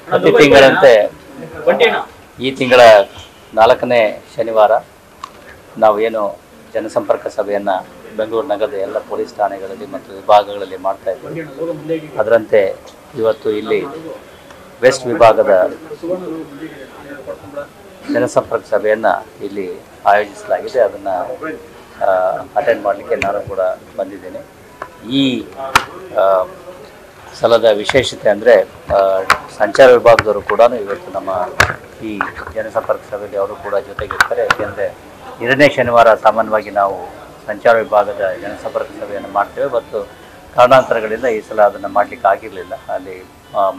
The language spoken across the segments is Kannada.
ಪ್ರತಿ ತಿಂಗಳಂತೆ ಈ ತಿಂಗಳ 4ನೇ ಶನಿವಾರ ನಾವು ಏನು ಜನಸಂಪರ್ಕ ಸಭೆಯನ್ನು ಬೆಂಗಳೂರು ನಗರದ ಎಲ್ಲ ಪೊಲೀಸ್ ಠಾಣೆಗಳಲ್ಲಿ ಮತ್ತು ವಿಭಾಗಗಳಲ್ಲಿ ಮಾಡ್ತಾ ಇದ್ದೀವಿ. ಅದರಂತೆ ಇವತ್ತು ಇಲ್ಲಿ ವೆಸ್ಟ್ ವಿಭಾಗದ ಜನಸಂಪರ್ಕ ಸಭೆಯನ್ನು ಇಲ್ಲಿ ಆಯೋಜಿಸಲಾಗಿದೆ. ಅದನ್ನು ಅಟೆಂಡ್ ಮಾಡಲಿಕ್ಕೆ ನಾನು ಕೂಡ ಬಂದಿದ್ದೇನೆ. ಈ ಸಲದ ವಿಶೇಷತೆ ಅಂದರೆ ಸಂಚಾರ ವಿಭಾಗದವರು ಕೂಡ ಇವತ್ತು ನಮ್ಮ ಈ ಜನಸಂಪರ್ಕ ಸಭೆಯಲ್ಲಿ ಅವರು ಕೂಡ ಜೊತೆಗಿರ್ತಾರೆ. ಯಾಕೆಂದರೆ 2ನೇ ಶನಿವಾರ ಸಾಮಾನ್ಯವಾಗಿ ನಾವು ಸಂಚಾರ ವಿಭಾಗದ ಜನಸಂಪರ್ಕ ಸಭೆಯನ್ನು ಮಾಡ್ತೇವೆ. ಮತ್ತು ಕಾರಣಾಂತರಗಳಿಂದ ಈ ಸಲ ಅದನ್ನು ಮಾಡಲಿಕ್ಕೆ ಆಗಿರಲಿಲ್ಲ. ಅಲ್ಲಿ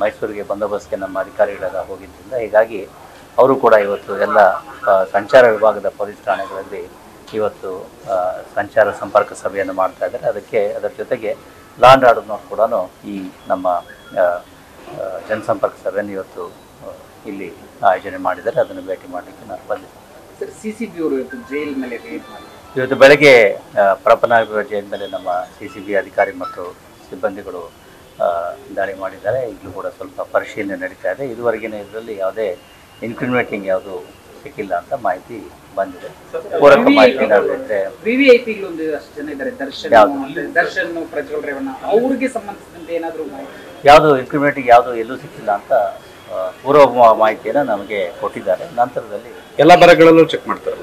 ಮೈಸೂರಿಗೆ ಬಂದೋಬಸ್ತ್ಗೆ ನಮ್ಮ ಅಧಿಕಾರಿಗಳೆಲ್ಲ ಹೋಗಿದ್ದರಿಂದ ಹೀಗಾಗಿ ಅವರು ಕೂಡ ಇವತ್ತು ಎಲ್ಲ ಸಂಚಾರ ವಿಭಾಗದ ಪೊಲೀಸ್ ಠಾಣೆಗಳಲ್ಲಿ ಇವತ್ತು ಸಂಚಾರ ಸಂಪರ್ಕ ಸಭೆಯನ್ನು ಮಾಡ್ತಾ ಇದ್ದಾರೆ. ಅದರ ಜೊತೆಗೆ ಲಾ ಆ್ಯಂಡ್ ಆರ್ಡರ್ನವ್ರು ಕೂಡ ಈ ನಮ್ಮ ಜನಸಂಪರ್ಕ ಸಭೆಯನ್ನು ಇವತ್ತು ಇಲ್ಲಿ ಆಯೋಜನೆ ಮಾಡಿದ್ದಾರೆ. ಅದನ್ನು ಭೇಟಿ ಮಾಡಲಿಕ್ಕೆ ನಾನು ಬಂದಿದ್ದೆ. CCB ಅವರು ಜೈಲ್ ಮೇಲೆ ಇವತ್ತು ಬೆಳಗ್ಗೆ ಪರಪನಹಳ್ಳಿ ಜೈಲ್ ಮೇಲೆ ನಮ್ಮ CCB ಅಧಿಕಾರಿ ಮತ್ತು ಸಿಬ್ಬಂದಿಗಳು ದಾಳಿ ಮಾಡಿದ್ದಾರೆ. ಈಗಲೂ ಕೂಡ ಸ್ವಲ್ಪ ಪರಿಶೀಲನೆ ನಡೀತಾ ಇದೆ. ಇದುವರೆಗಿನ ಇದರಲ್ಲಿ ಯಾವುದೇ ಇನ್ಕ್ರಿಮಿನೇಟಿಂಗ್ ಯಾವುದು ಸಿಕ್ಕಿಲ್ಲ ಅಂತ ಮಾಹಿತಿ ಬಂದಿದೆ. ಪೂರಕ ಮಾಹಿತಿ VVIPಗಳು ಒಂದು ಅಷ್ಟು ಜನ ಇದ್ದಾರೆ, ದರ್ಶನ್ ಪ್ರಜ್ವಲ್ ರೇವಣ್ಣ, ಅವ್ರಿಗೆ ಸಂಬಂಧಿಸಿದಂತೆ ಏನಾದರೂ ಯಾವುದು ಇನ್ಕ್ರಿಮಿನೇಟಿಂಗ್ ಯಾವುದು ಎಲ್ಲೂ ಸಿಕ್ಕಿಲ್ಲ ಅಂತ ಪೂರ್ವ ಮಾಹಿತಿಯನ್ನು ನಮಗೆ ಕೊಟ್ಟಿದ್ದಾರೆ. ನಂತರದಲ್ಲಿ ಎಲ್ಲ ಬರಗಳಲ್ಲೂ ಚೆಕ್ ಮಾಡ್ತಾರೆ.